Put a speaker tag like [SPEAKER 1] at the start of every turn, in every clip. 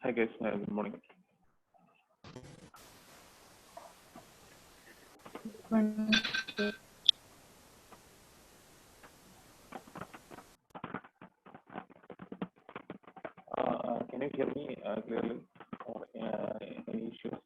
[SPEAKER 1] Hi guys, good morning. Can you hear me clearly? Or any issues?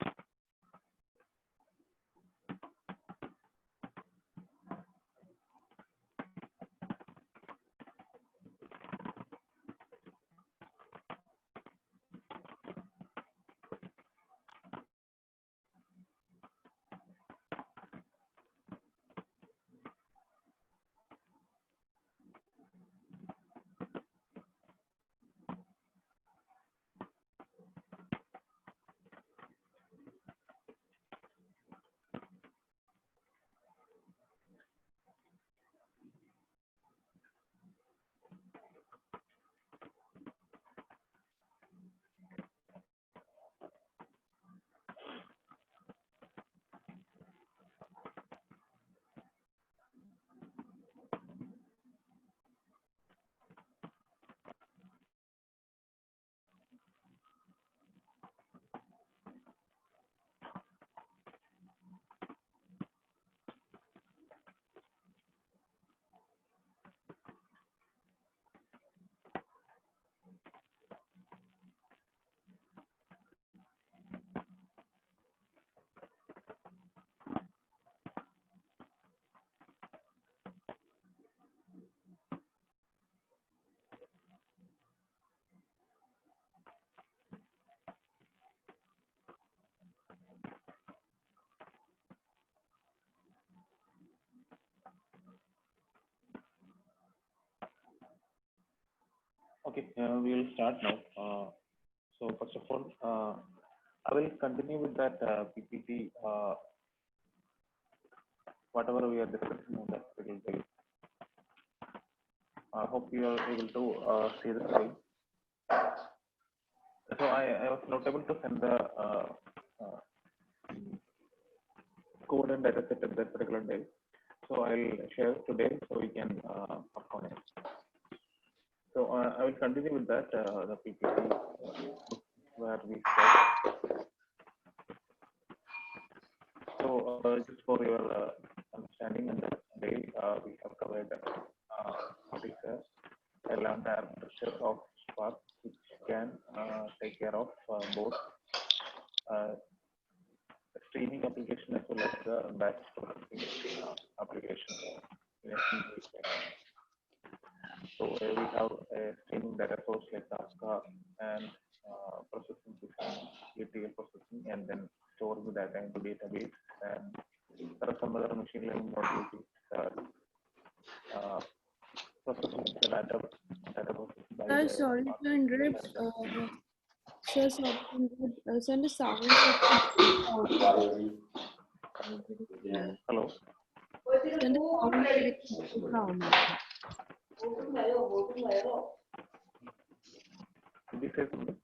[SPEAKER 1] Okay, we will start now. So first of all, I will continue with that PPT. Whatever we are discussing on that little bit. I hope you are able to see the slide. So I was not able to send the code and data set at that particular day. So I'll share today so we can work on it. So I will continue with that the PPT where we start. So just for your understanding, in the day we have covered what is a lambda architecture of Spark, which can take care of both streaming application as well as the batch processing application. So we have a streaming data source like Kafka and processing system, ETL processing, and then store the data into database. And there are some other machine learning modules processing the data processing.
[SPEAKER 2] Sorry to interrupt. Sir, sorry to interrupt. Sir, the sound.
[SPEAKER 1] Hello.
[SPEAKER 2] Sir, the sound very sound.
[SPEAKER 1] Did you say something?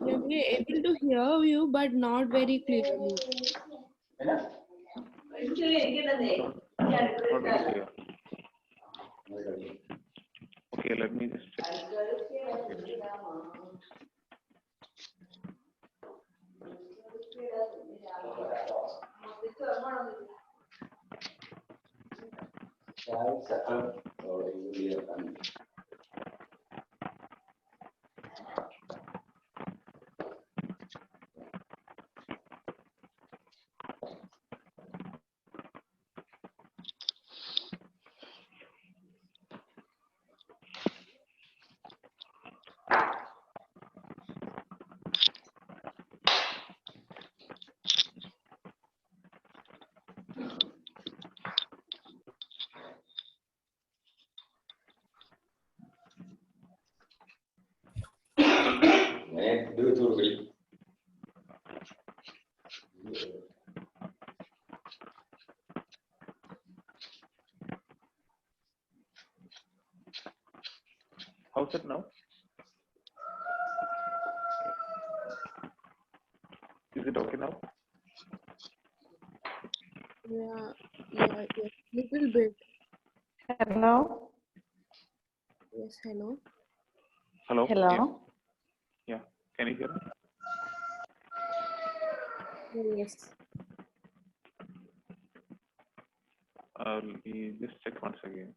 [SPEAKER 2] Yeah, we are able to hear you, but not very clearly.
[SPEAKER 1] Not very clear. Okay, let me just check. How's it now? Is it okay now?
[SPEAKER 2] Yeah, little bit.
[SPEAKER 3] Hello.
[SPEAKER 2] Yes, hello.
[SPEAKER 3] Hello.
[SPEAKER 1] Can you hear me?
[SPEAKER 2] Yes.
[SPEAKER 1] We just check once again.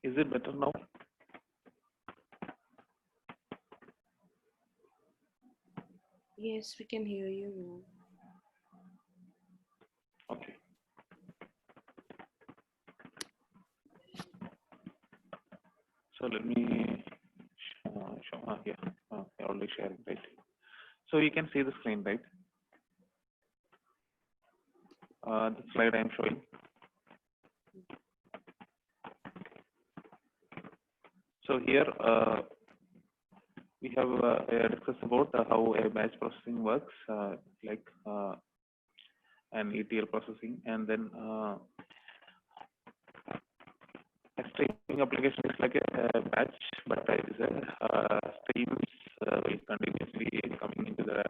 [SPEAKER 1] Is it better now?
[SPEAKER 2] Yes, we can hear you now.
[SPEAKER 1] Okay. So let me show. Yeah, I already shared, right? So you can see the screen, right? The slide I'm showing. So here we have discussed about how a batch processing works, like an ETL processing, and then a streaming application is like a batch, but it is a streams will continuously coming into the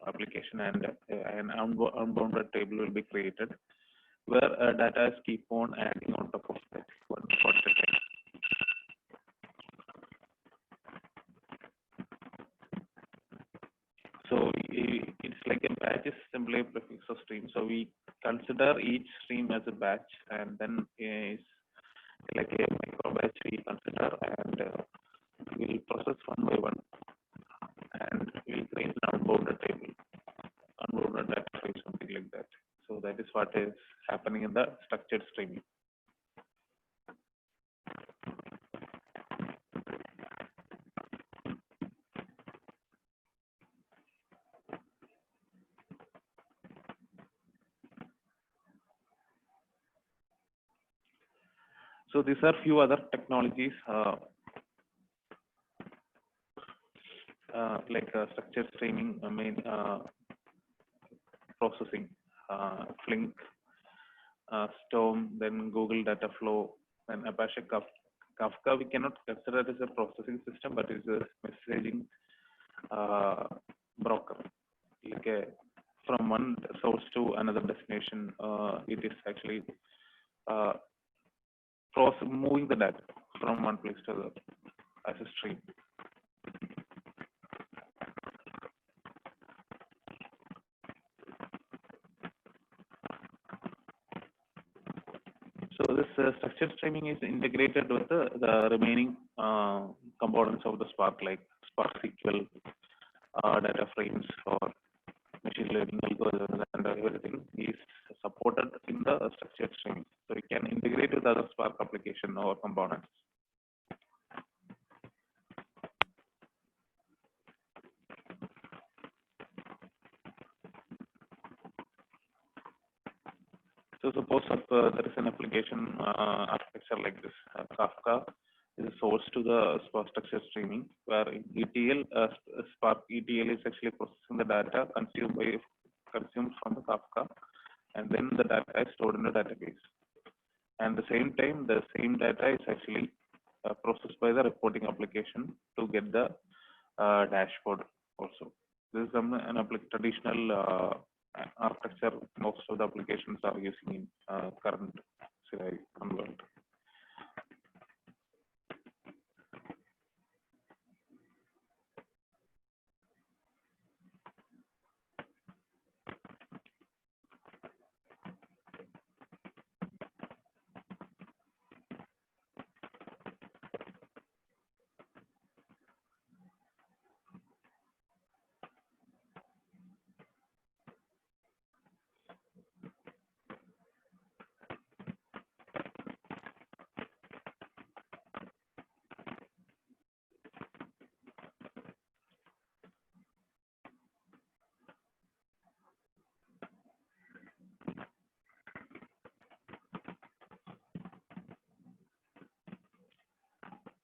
[SPEAKER 1] application, and an unbounded table will be created where data is keep on adding on top of that one at a time. So it's like a batch is simply a prefix of stream. So we consider each stream as a batch, and then is like a micro batch we consider, and we'll process one by one, and we'll create an unbounded table, unbounded data frame, something like that. So that is what is happening in the structured streaming. So these are few other technologies like structured streaming, processing, Flink, Storm, then Google Dataflow, and Apache Kafka. We cannot consider it as a processing system, but it's a messaging broker. Like from one source to another destination, it is actually moving the data from one place to the other as a stream. So this structured streaming is integrated with the remaining components of the Spark, like Spark SQL, data frames for machine learning algorithms, and everything is supported in the structured streaming. So we can integrate with other Spark application or components. So suppose there is an application architecture like this. Kafka is a source to the Spark structure streaming, where in ETL, Spark ETL is actually processing the data consumed from the Kafka, and then the data is stored in the database. And at the same time, the same data is actually processed by the reporting application to get the dashboard also. This is an traditional architecture most of the applications are using in current CI world.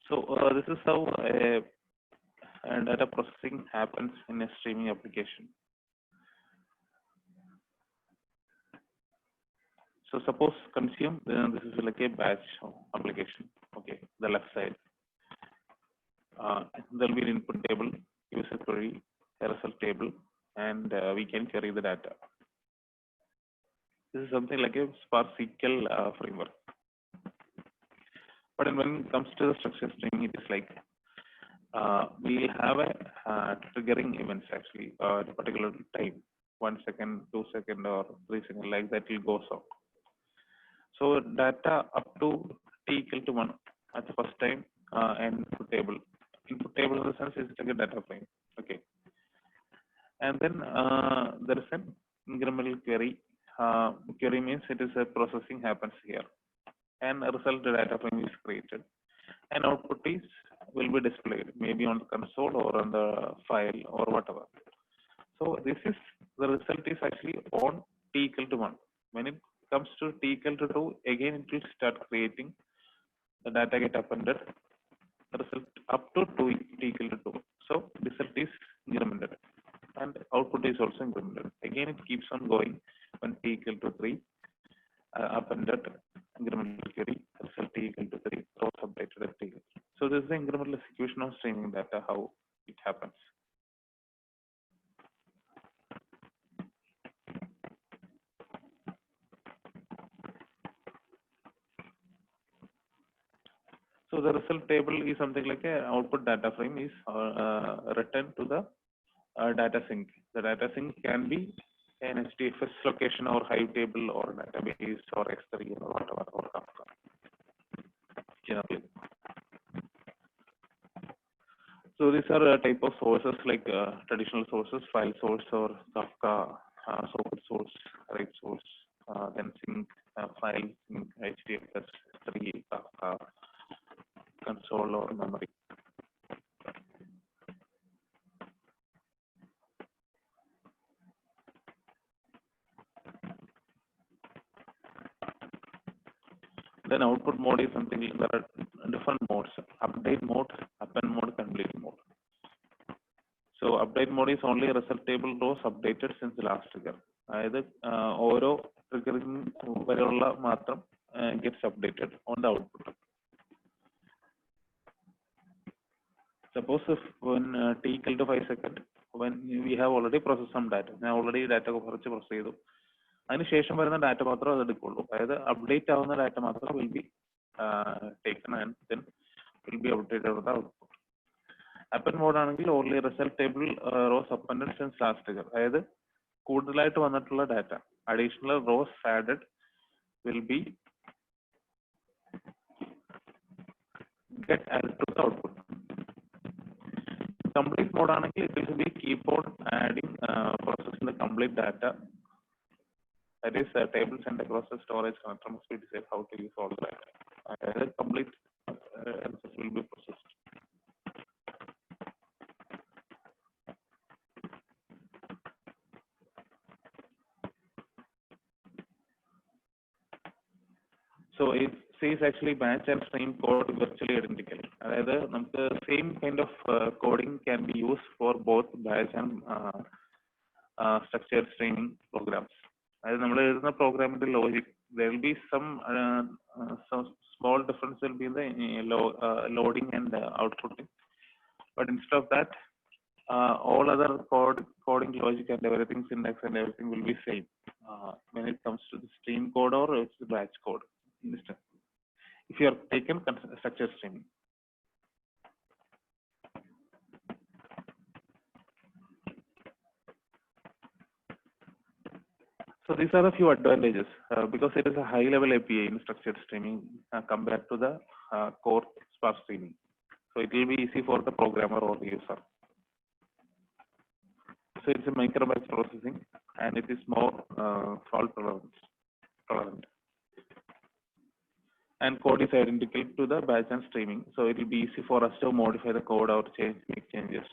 [SPEAKER 1] So this is how data processing happens in a streaming application. So suppose consume, this is like a batch application. Okay, the left side. There will be an input table, user query, a result table, and we can query the data. This is something like a Spark SQL framework. But when it comes to the structured streaming, it is like we'll have a triggering events actually at a particular time, 1 second, 2 second, or 3 seconds, like that will go so. So data up to t equal to 1 at the first time and input table. Input table in the sense is like a data frame. Okay. And then there is an incremental query. Query means it is a processing happens here, and a result data frame is created, and output is will be displayed maybe on the console or on the file or whatever. So this is the result is actually on t equal to 1. When it comes to t equal to 2, again it will start creating the data get appended. The result up to 2 t equal to 2. So result is incremented and output is also incremented. Again, it keeps on going when t equal to 3, appended incremental query, result t equal to 3, rows updated at t equal. So this is the incremental execution of streaming data, how it happens. So the result table is something like a output data frame is returned to the data sync. The data sync can be an HDFS location or Hive table or database or S3 or whatever or Kafka. Generally. So these are a type of sources like traditional sources, file source or Kafka, socket source, write source, then sync, file, sync, HDFS, S3, Kafka, console or memory. Then output mode is something, there are different modes, update mode, append mode, complete mode. So update mode is only result table rows updated since the last trigger. Either oro triggering varella matram gets updated on the output. Suppose if when t equal to 5 seconds, when we have already processed some data, now already data process. അതിനുശേഷം വരുന്ന data മാത്രമേ അത് എടുക്കുള്ളൂ. അതായത് update ആവുന്ന data മാത്രം will be taken and then will be updated with output. Append mode ആണെങ്കിൽ only result table rows append since last trigger. അതായത് കൂടുതലായിട്ട് വന്നിട്ടുള്ള data additional rows added will be get added to the output. Complete mode ആണെങ്കിൽ it will be keep on adding processing the complete data. That is tables and across the storage connector must be decided how to use all that. Complete answers will be processed. So it says actually batch and stream code virtually identical. The same kind of coding can be used for both batch and structured streaming programs. As the program logic, there will be some small difference will be in the loading and outputting, but instead of that, all other coding logic and everything, syntax and everything will be same when it comes to the stream code or it's the batch code. If you are taken structured streaming. So these are a few advantages because it is a high-level API in structured streaming compared to the core Spark streaming. So it will be easy for the programmer or the user. So it's a micro-batch processing and it is more fault tolerant. And code is identical to the batch and streaming. So it will be easy for us to modify the code or make changes.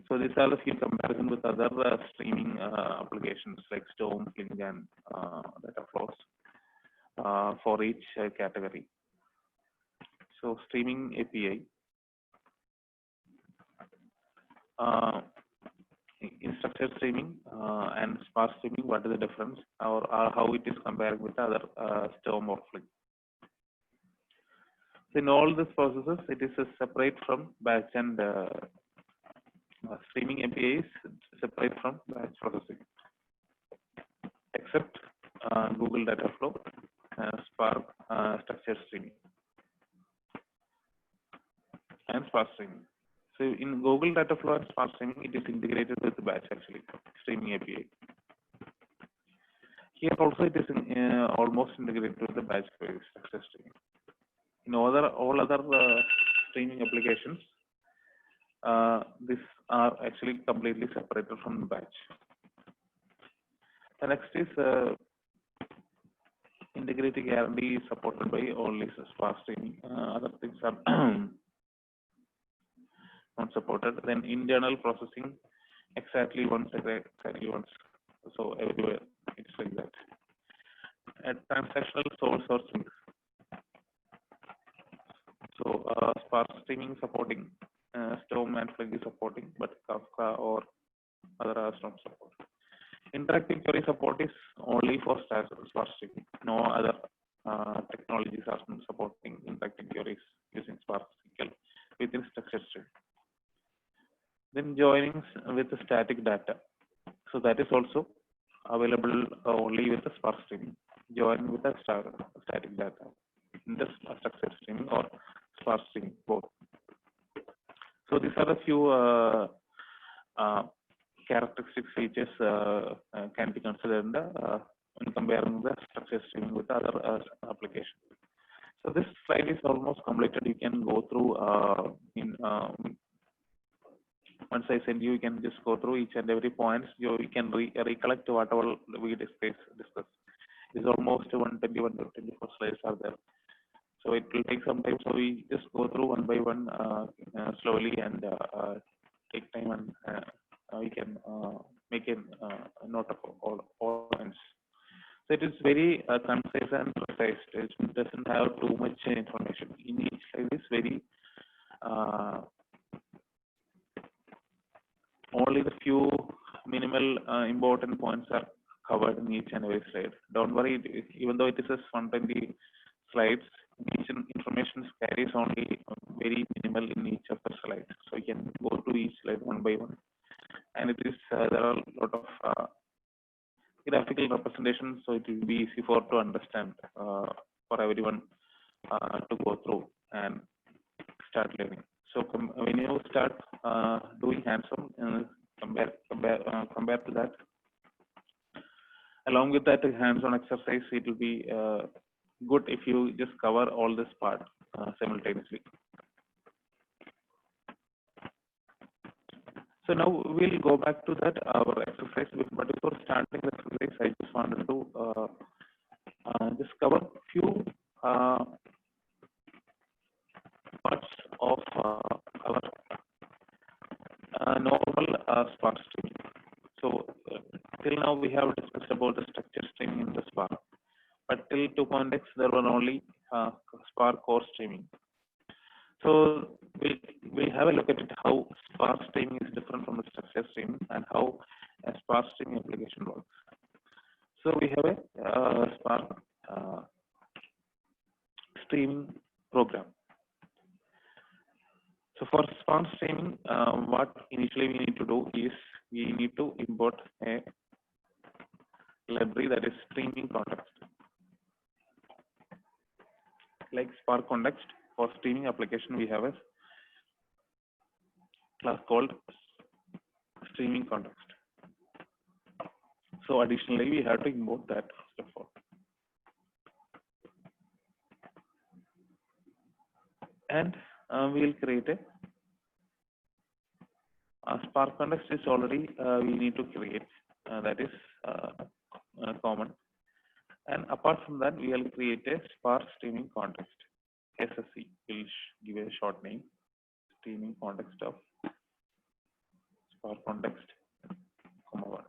[SPEAKER 1] So these are a few comparison with other streaming applications like Storm, Flink, and Dataflows for each category. So streaming API. In structured streaming and sparse streaming, what is the difference, or how it is compared with other Storm or Flink? So in all these processes, it is separate from batch, and streaming API is separate from batch processing, except Google Dataflow, Spark, structured streaming, and sparse streaming. So in Google Dataflow and sparse streaming, it is integrated with the batch actually, streaming API. Here also it is almost integrated with the batch structured streaming. In all other streaming applications, these are actually completely separated from the batch. The next is integrity guarantee is supported by all these sparse streaming. Other things are not supported. Then internal processing exactly once. So everywhere it's like that. And transactional source or sync. So sparse streaming supporting, Storm and Flink is supporting, but Kafka or other are not support. Interactive query support is only for sparse streaming. No other technologies are supporting interactive queries using Spark SQL within structured stream. Then joining with the static data. So that is also available only with the sparse streaming. Join with the static data in the structured streaming or sparse streaming both. So these are a few characteristic features can be considered in when comparing the structured streaming with other applications. So this slide is almost completed. You can go through once I send you, you can just go through each and every point. You can recollect whatever we discussed. It's almost 120, 124 slides are there. So it will take some time. So we just go through one by one slowly and take time, and we can make a note of all points. So it is very concise and precise. It doesn't have too much information. In each slide is very only the few minimal important points are covered in each and every slide. Don't worry, even though it is 120 slides, each information carries only very minimal in each of the slides. So you can go to each slide one by one. And it is there are a lot of graphical representations, so it will be easy to understand for everyone to go through and start learning. So when you start doing hands-on, compare to that. Along with that hands-on exercise, it will be good if you just cover all this part simultaneously. So now we'll go back to that our exercise. But before starting the exercise, I just wanted to just cover a few parts of our normal Spark streaming. So till now we have discussed about the structure streaming in the Spark, but till 2.x there were only Spark core streaming. So we'll have a look at it, how Spark streaming is different from the structure streaming and how a Spark streaming application works. So we have a Spark streaming program. So for Spark streaming, what initially we need to do is we need to import a library that is streaming context. Like Spark context, for streaming application, we have a class called streaming context. So additionally, we have to import that step 4. And we'll create a Spark context is already we need to create, that is common. And apart from that, we will create a Spark streaming context, SSC. We'll give a short name, streaming context of Spark context, comma 1.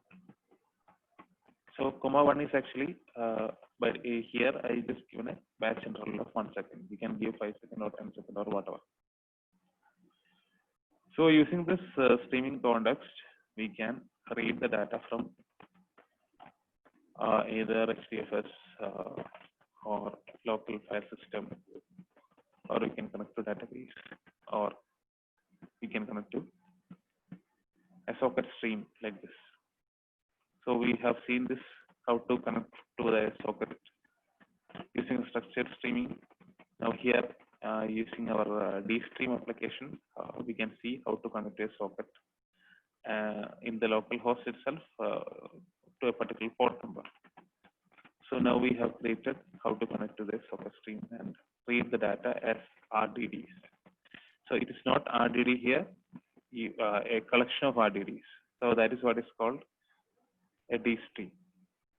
[SPEAKER 1] So So comma 1 is actually, but here I just given a batch interval of 1 second. We can give 5 seconds or 10 seconds or whatever. So using this streaming context, we can read the data from either HDFS or local file system, or we can connect to database, or we can connect to a socket stream like this. So we have seen this, how to connect to the socket using structured streaming. Now here, using our DStream application, we can see how to connect a socket in the local host itself to a particular port number. So now we have created how to connect to the socket stream and read the data as RDDs. So it is not RDD here, a collection of RDDs. So that is what is called a DStream.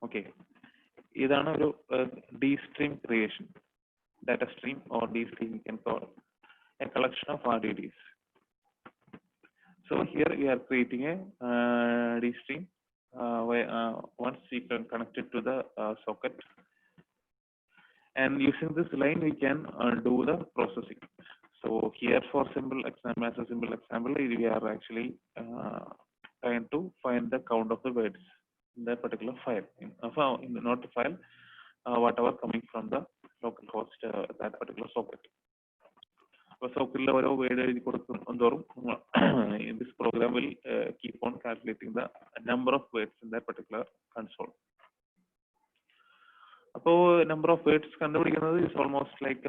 [SPEAKER 1] Okay. ഇതാണ് ഒരു DStream creation, data stream or DStream you can call a collection of RDDs. So here we are creating a DStream where once we can connect it to the socket, and using this line we can do the processing. So here for simple example, as a simple example, we are actually trying to find the count of the words in that particular file, not the file, whatever coming from the local host, that particular socket. So this program will keep on calculating the number of words in that particular console. So number of words is almost like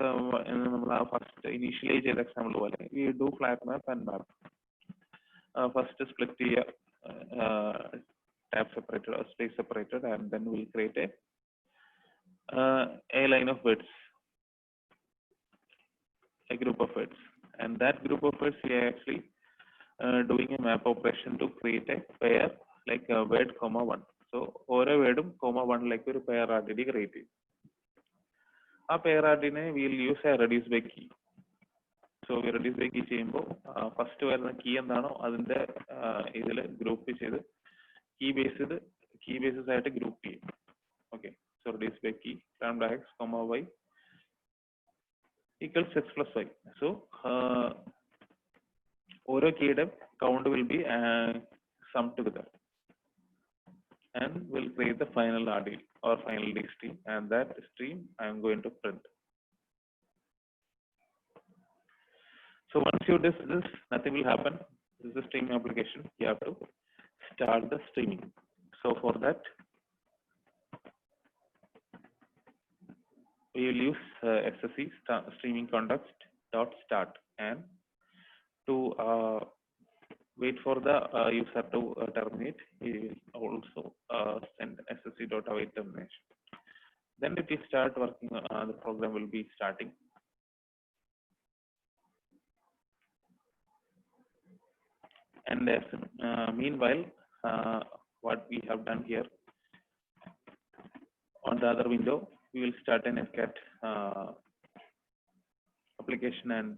[SPEAKER 1] first initially example we do flat map and map. First split tab separated or space separated, and then we'll create a line of words, a group of words, and that group of words we are actually doing a map operation to create a pair like a word comma 1. So over a word comma 1 like a pair RDD create. A pair RDD we'll use a reduce by key. So we reduce by key cheyumbo first varuna key endano adinte idile group cheythu key basis aayittu group cheyum. Okay, so reduce by key lambda x comma y equals x plus y. So oro key count will be summed together, and we'll create the final RDD or final DStream, and that stream I am going to print. So once you do this, nothing will happen. This is a streaming application. You have to start the streaming. So for that, we will use SSE streaming context dot start, and to wait for the user to terminate, we will also send SSE dot await termination. Then if we start working, the program will be starting. And meanwhile, what we have done here on the other window, we will start an FCAT application and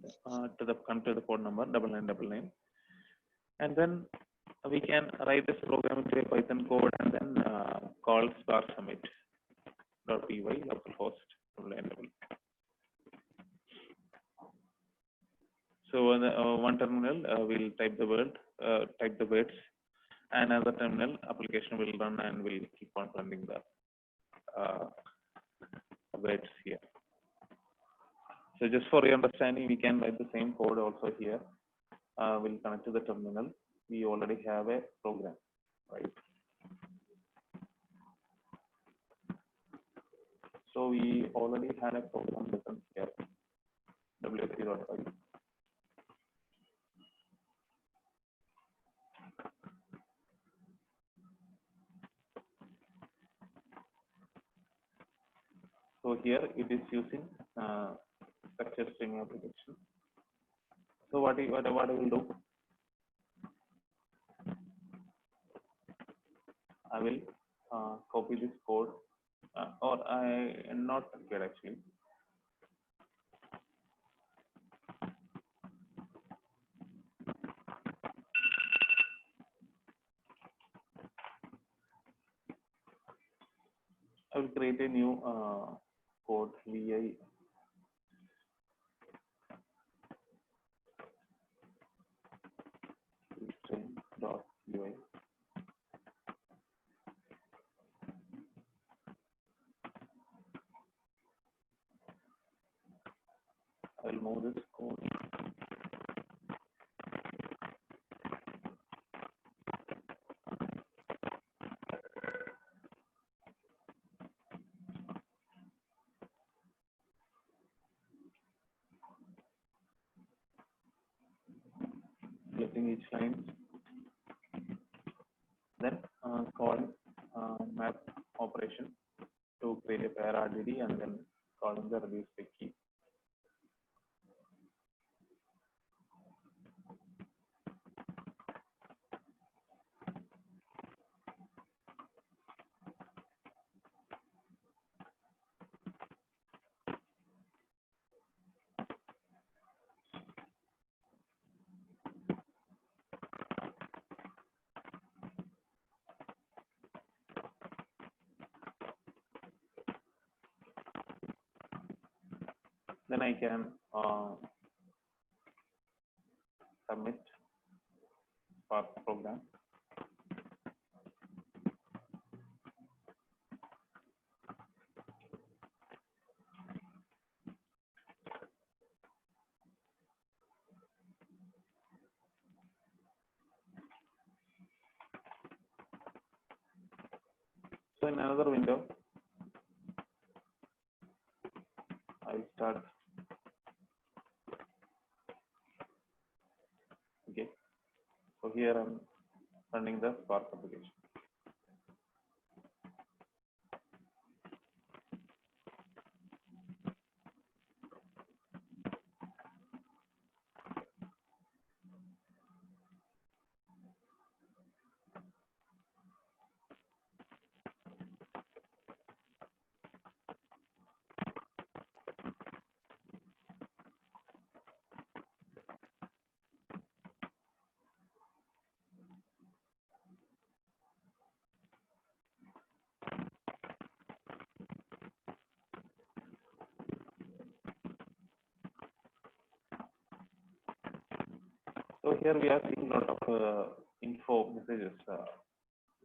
[SPEAKER 1] come to the port number 9999, and then we can write this program into a Python code and then call star submit.py localhost 9999. So on the, one terminal we'll type the words, and another terminal application will run and will keep on running the words here. So just for your understanding, we can write the same code also here. We'll connect to the terminal. We already have a program, right? So we already had a program written here, w3.py. So here it is using structured streaming application. So what I will do, I will copy this code, or I am not here actually. I will create a new code vi string.ui. I will move this code. Selecting each line, then call map operation to create a pair RDD and then calling the reduce the key. Then I can submit Spark program. So in another window, I will start. Okay. So here I'm running the Spark application. So here we are seeing a lot of info messages.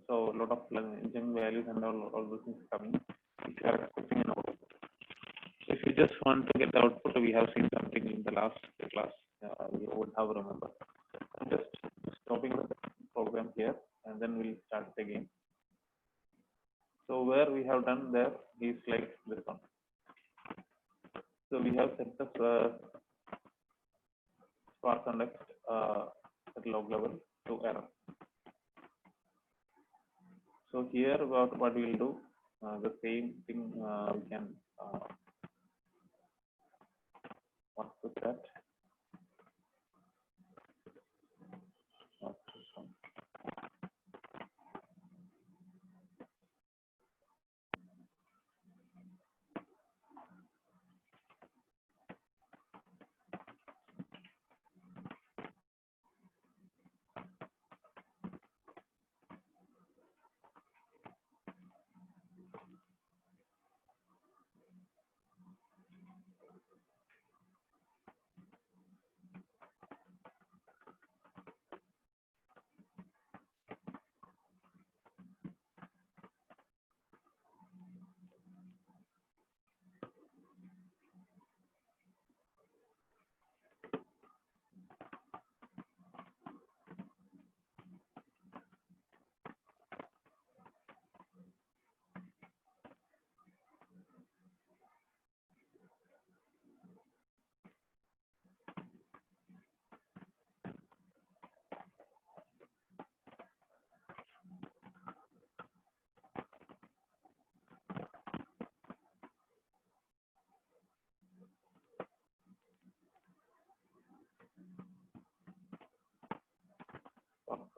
[SPEAKER 1] So a lot of engine values and all those things coming. If you are expecting an output. If you just want to get the output, we have seen something in the last class. You would have remembered. I'm just stopping the program here and then we'll start it again. So where we have done there is like this one. So we have set the Spark context at log level to error. So here what we will do, the same thing we can work with that.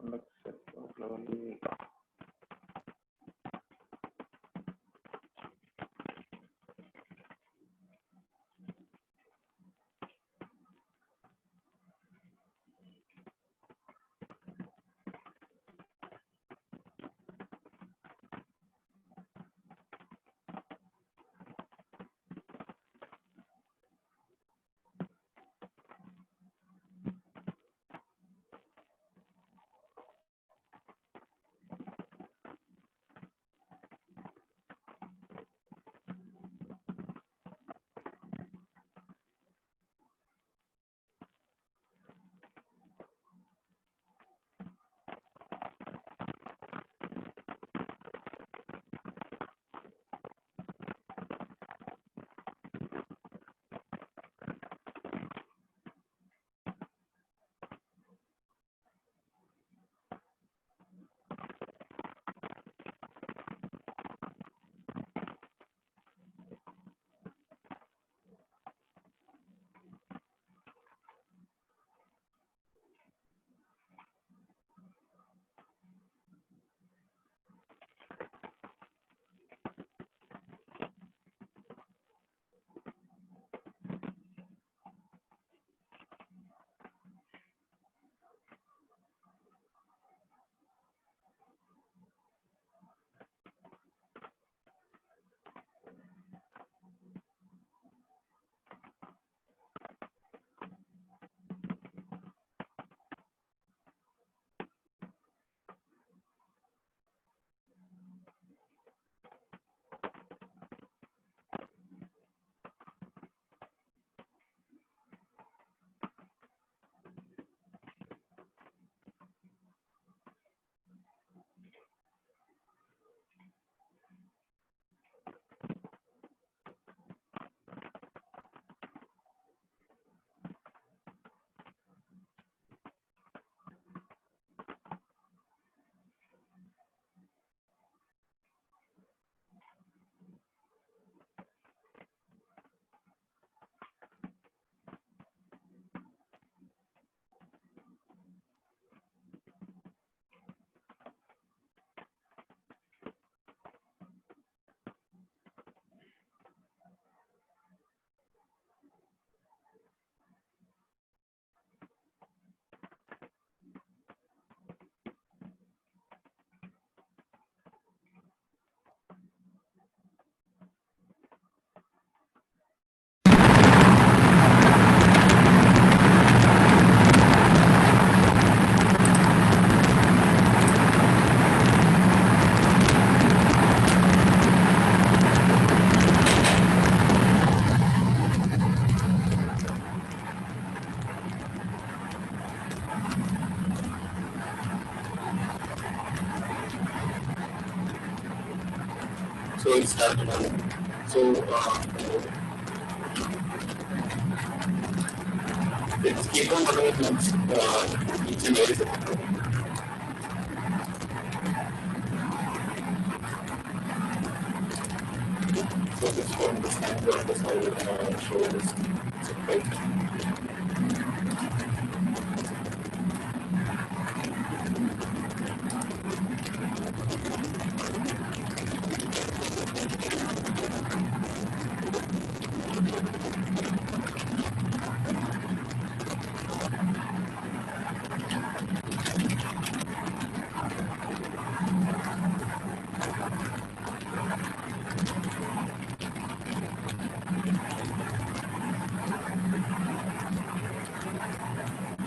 [SPEAKER 1] Context set log level.
[SPEAKER 3] will start now. So let's keep on running each and every second. So this one, this time, this I will show this separate.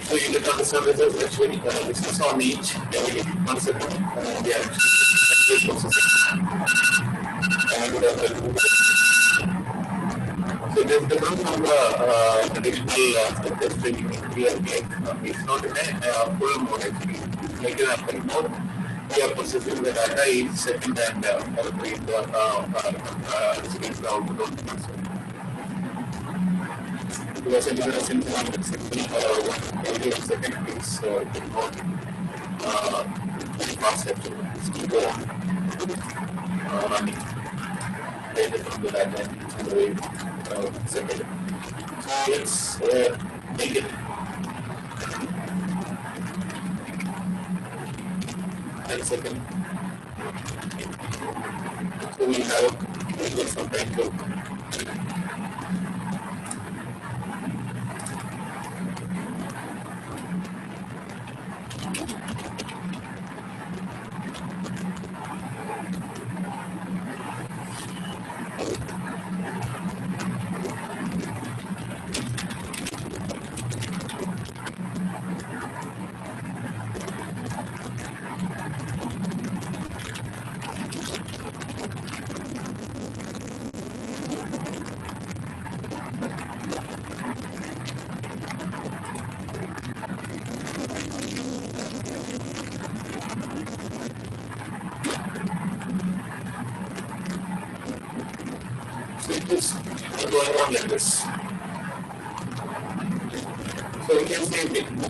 [SPEAKER 3] So you get understand results actually this is on each concept they are actually processing and so it is different from the traditional testing we are like it's not in a full mode actually like in a full mode we are processing the data each second and calculate the output. Because it is a simple every second is not fast actually. It's keep running data from the data and the way second. So let's make it 10 seconds. So we have some time to it is going on like this. So we can say a bit more.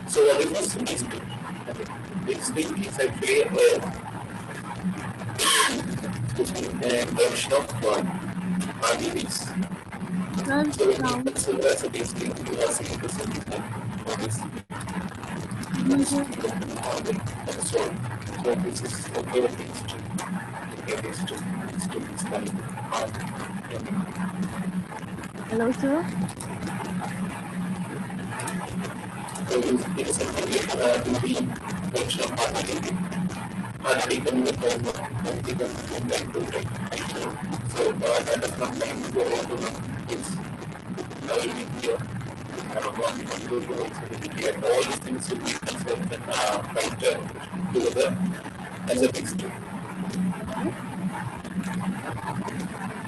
[SPEAKER 3] So what is this next thing? Next thing is actually a version of RGBs. So when you consider as a next thing, you are seeing the same thing. What is and so on. So this is the third next string. Okay, next string is called
[SPEAKER 2] Hello, sir.
[SPEAKER 3] So it is simply to be function of RGB. RGB can be from so that does not time to go on to this. I will be here. I don't want to do so that all these things will be considered together as a mixed.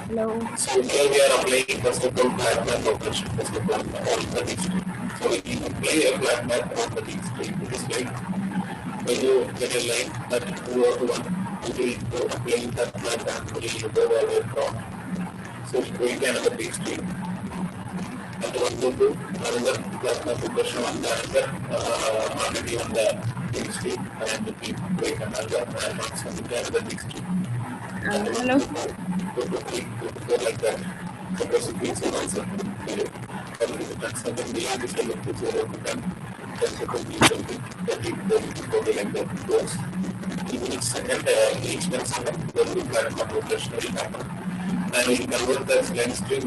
[SPEAKER 2] Hello.
[SPEAKER 3] So here we are applying first of all black math operation, first of all all the mixed. So we can apply a black math on the mixed. It is like when you get a line that 2 or 1, you will go applying that black math will go away from. So we can have a mixed. And one go to another black math operation on the other already on the mixed and we break another and once on the other mixed.
[SPEAKER 2] Hello.
[SPEAKER 3] Go like that. Suppose it means an answer. Something beyond this level to 0 to 10. Then suppose it means something that it go like that goes. Each second, each 10 seconds, there will be black math operation will happen. And we convert that line string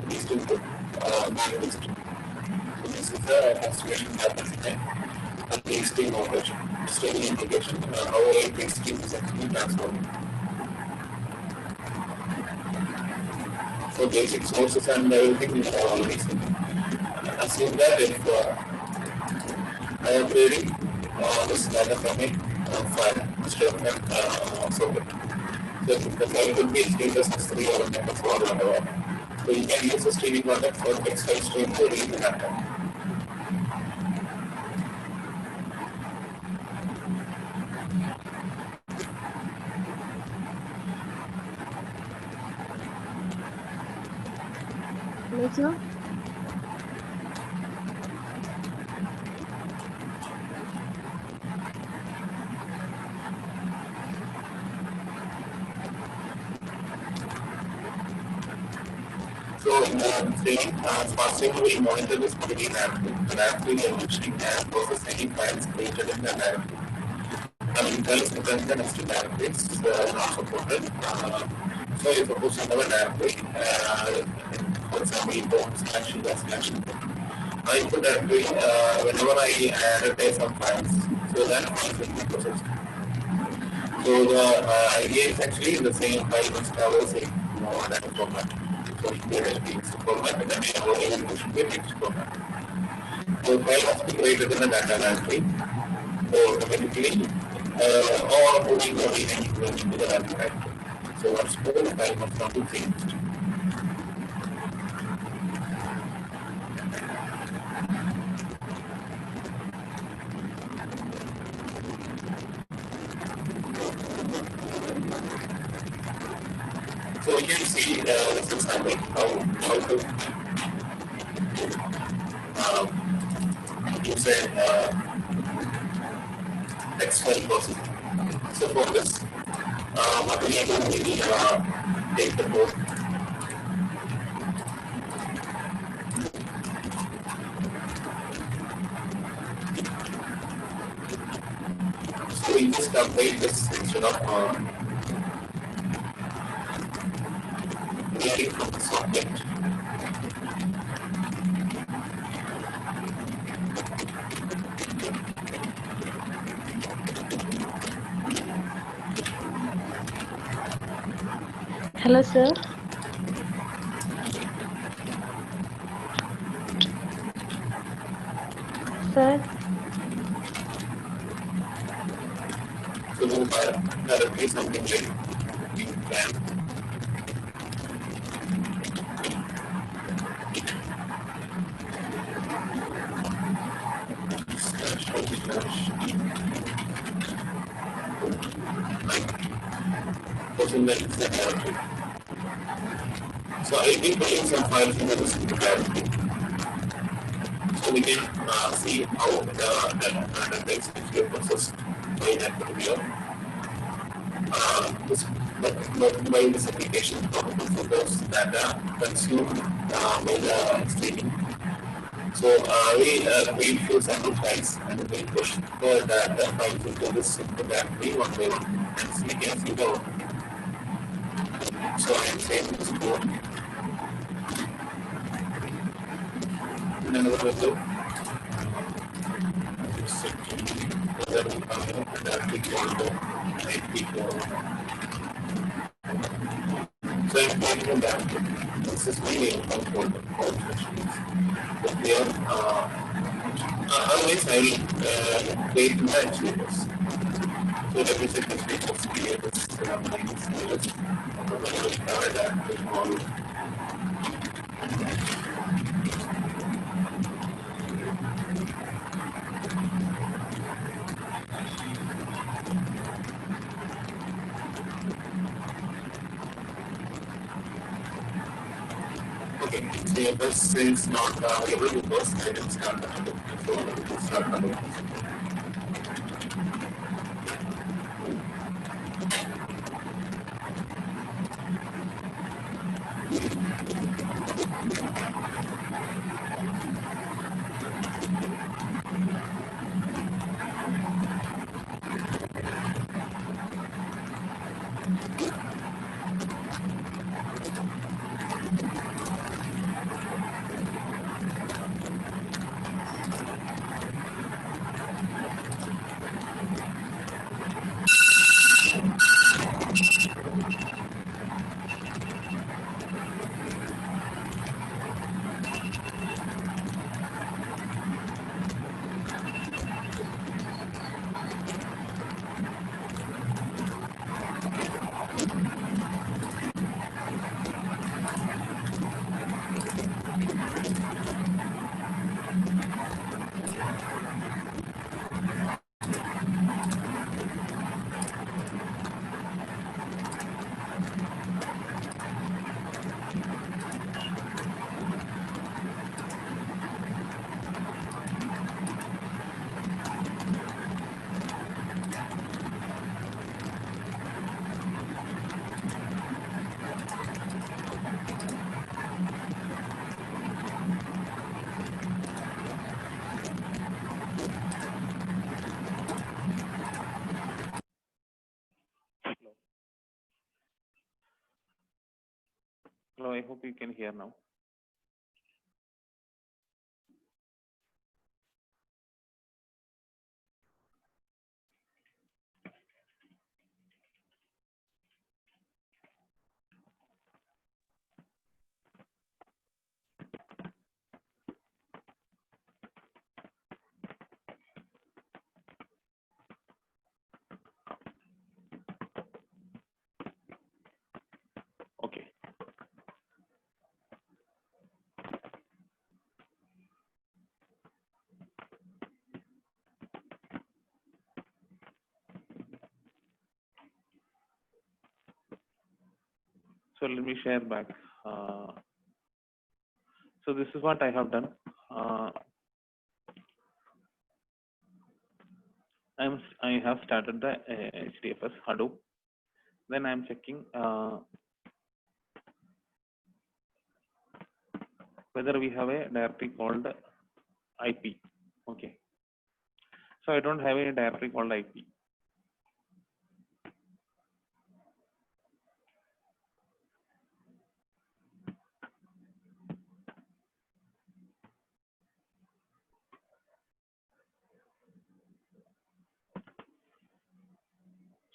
[SPEAKER 3] these two to binary string. So this is the transformation happens in a stream operation, streaming integration, how a big stream is actually transformed. So basic sources and everything we have already seen. Assume that if I am querying this data from a file instead of a socket. So the file could be status S3 or MS or whatever. So you can use a streaming contact for text file stream to read the data.
[SPEAKER 2] Hello, sir.
[SPEAKER 3] So, fasting will monitor this query directory. The directory we are mentioning and process any files created in the directory. And tell us sometimes the next directory is not supported. So, you suppose you have a directory, for example, import slash user slash import. I put directory whenever I add some files, so that files will be processed. So, the idea is actually the same file must have the same data format. So there is text format and then it should be text format. So file must be created in the data directory automatically or putting into the data directory. So once stored, the file must not be changed. So you can see this example how to use a text file processing. So for this, what we are going to do take the code. So we just update this instead of getting from the socket.
[SPEAKER 4] Hello, sir. Sir.
[SPEAKER 3] So that is something like you can. So I'll be putting some files into this directory. So we can see how the text is being processed by that particular by this application for those data consumed by the streaming. So we create few sample files and we push the data files into this directory one by one. And we can see the so I'm saying this code. And another window. So I'm pointing that this is my name of all questions. But here, otherwise I will create the actuators. So let me check the state of creators. Okay, so this is not available because I didn't start the handle. So I will start handle.
[SPEAKER 1] Hello, I hope you can hear now. Okay. So let me share back. So this is what I have done. I have started the HDFS Hadoop. Then I am checking whether we have a directory called IP. Okay. So I don't have a directory called IP.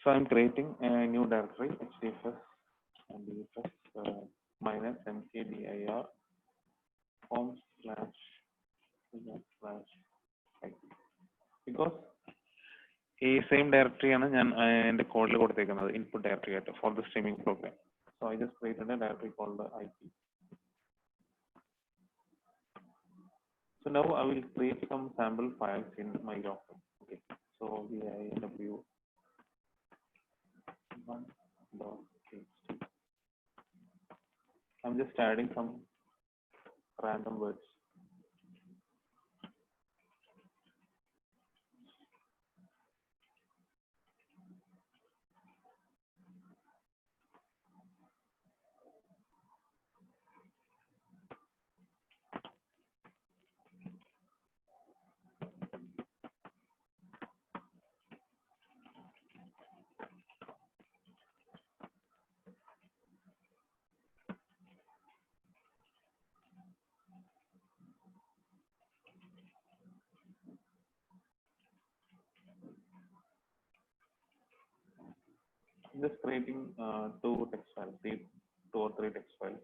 [SPEAKER 1] So I'm creating a new directory HDFS and DFS minus mkdir form slash IP. Because ഈ same ഡയറക്ടറിയാണ് ഞാൻ എൻ്റെ കോഡിൽ കൊടുത്തേക്കുന്നത് input directory ആയിട്ട് for the streaming program. So I just created a directory called IP. So now I will create some sample files in my Docker. Okay. So the inw one.txt. I'm just adding some random words. I'm just creating two text files, two or three text files.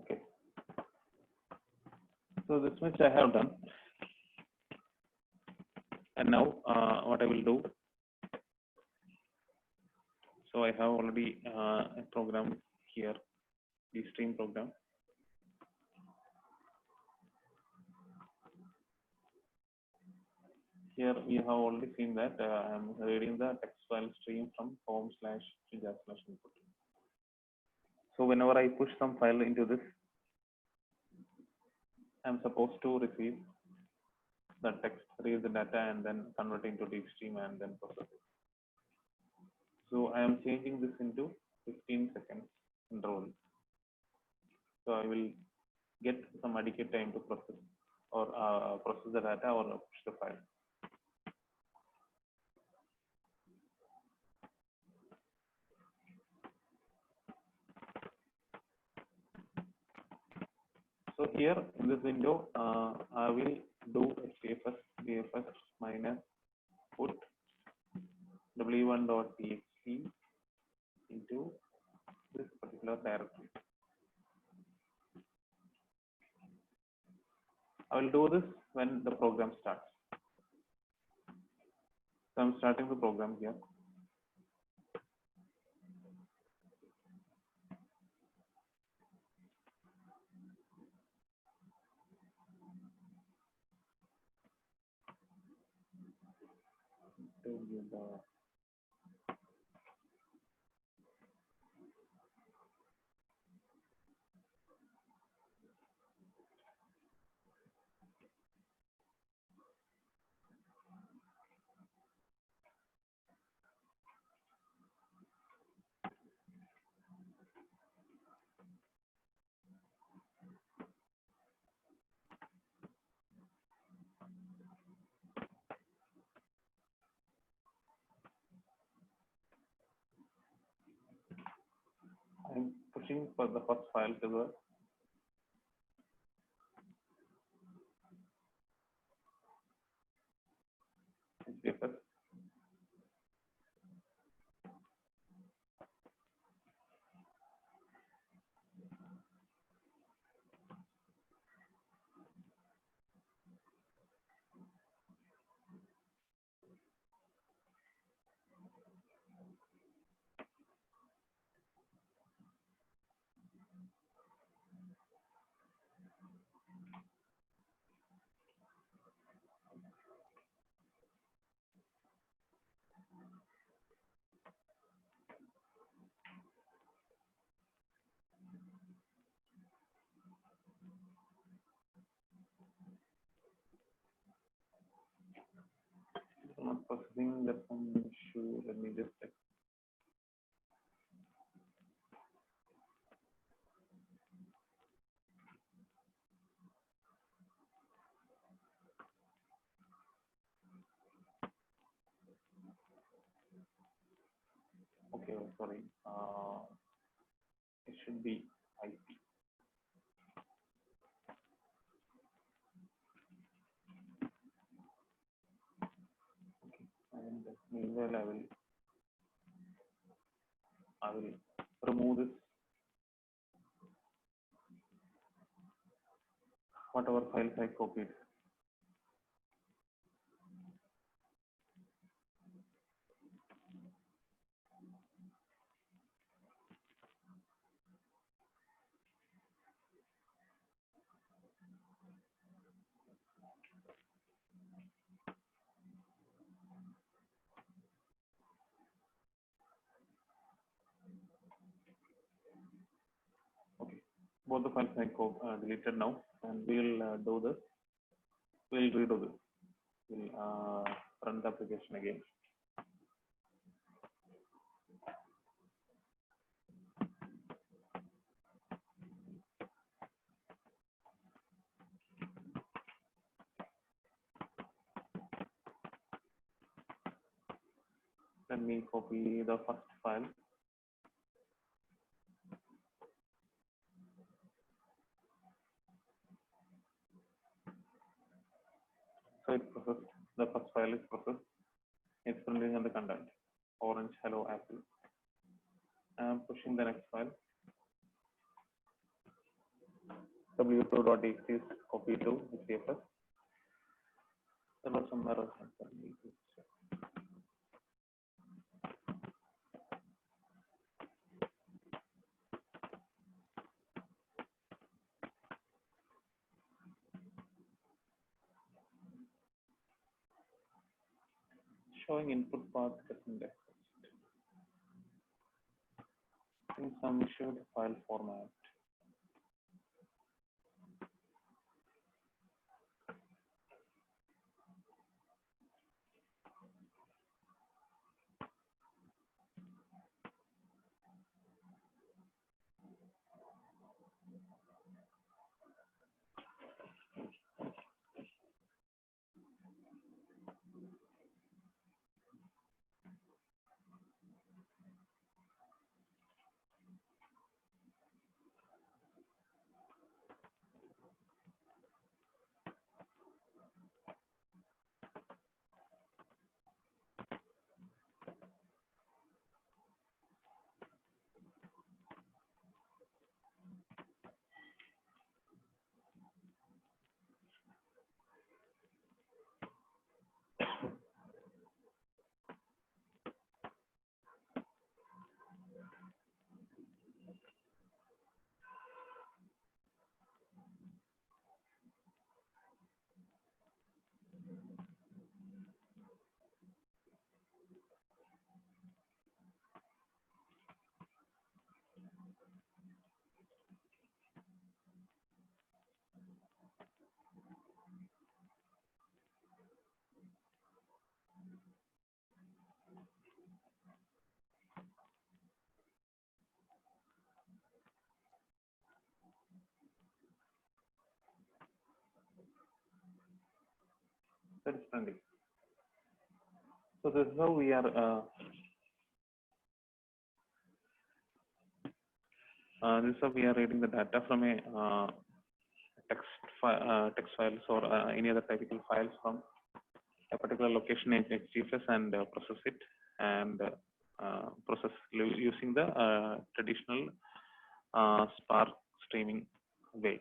[SPEAKER 1] Okay. So this much I have done. And now what I will do. So I have already a program here, the stream program. Here we have already seen that I am reading the text file stream from home/jazz/input. So whenever I push some file into this, I am supposed to receive the text, read the data, and then convert into the stream and then process it. So I am changing this into 15 seconds interval. So I will get some adequate time to process or process the data or push the file. So here in this window, I will do HDFS DFS minus put w1.txt into this particular directory. I will do this when the program starts. So I'm starting the program here. pushing for the first file to the HDFS. Not processing, that's some issue. Let me just check. Okay, sorry. It should be IP. Okay, and meanwhile I will remove this whatever files I copied. Okay, both the files I deleted now, and we'll do this. We'll redo this. We'll run the application again. Let me copy the first file. So it's processed. The first file is processed. It's printing on the content. Orange hello apple. I'm pushing the next file. w2.txt is copied to HDFS. There was some errors. Showing input path doesn't exist. In some issued file format. That is printing. So this is how we are This is we are reading the data from a text files or any other typical files from a particular location in HDFS and process it and process using the traditional Spark streaming way.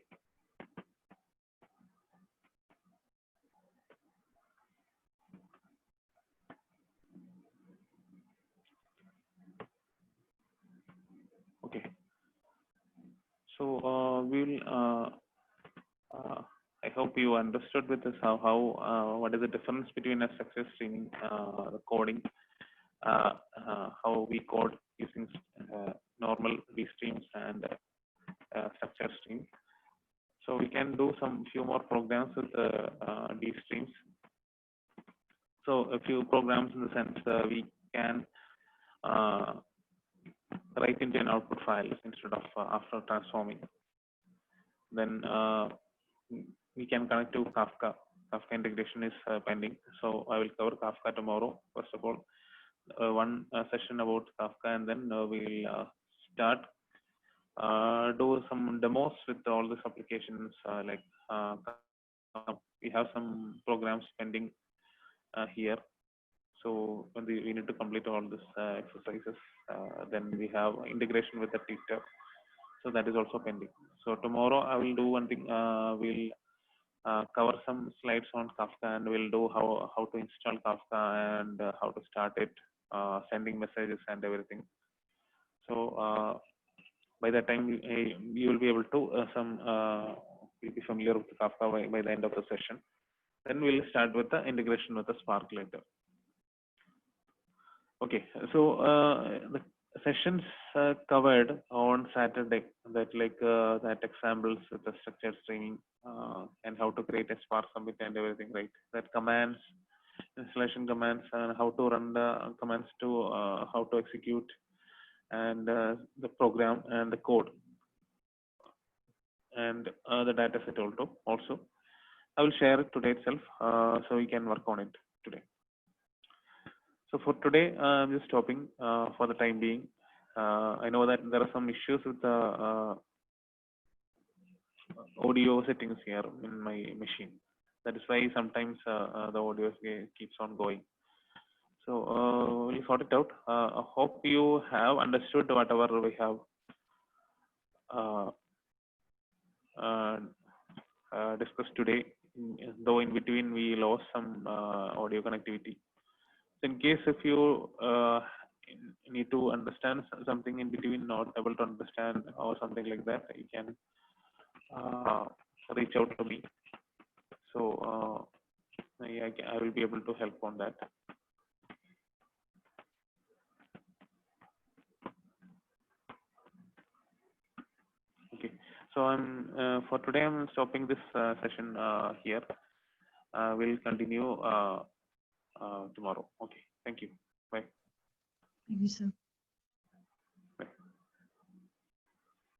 [SPEAKER 1] Okay. So we'll. I hope you understood with this how what is the difference between a structured streaming the coding, how we code using normal V streams and structured streams. So we can do some few more programs with D streams. So a few programs in the sense we can write into an output file instead of after transforming. Then we can connect to Kafka. Kafka integration is pending. So I will cover Kafka tomorrow. First of all, one session about Kafka, and then we'll start do some demos with all these applications. We have some programs pending here. So when we need to complete all these exercises, then we have integration with the teacher. So that is also pending. So tomorrow I will do one thing. We'll cover some slides on Kafka, and we'll do how to install Kafka and how to start it, sending messages and everything. So by that time you will be able to you'll be familiar with Kafka by the end of the session. Then we'll start with the integration with the Spark later. Okay, so the sessions covered on Saturday, that examples with the structured streaming and how to create a Spark Summit and everything, right? That commands, installation commands, and how to run the commands to how to execute, and the program and the code, and the data set also. I will share it today itself, so we can work on it today. So for today, I'm just stopping for the time being. I know that there are some issues with the audio settings here in my machine. That is why sometimes the audio keeps on going. So we'll sort it out. I hope you have understood whatever we have discussed today, though in between we lost some audio connectivity. So in case if you need to understand something in between, not able to understand or something like that, you can reach out to me. So I will be able to help on that. Okay, so I'm for today I'm stopping this session here. We'll continue tomorrow. Okay, thank you. Bye.
[SPEAKER 5] Thank you, sir.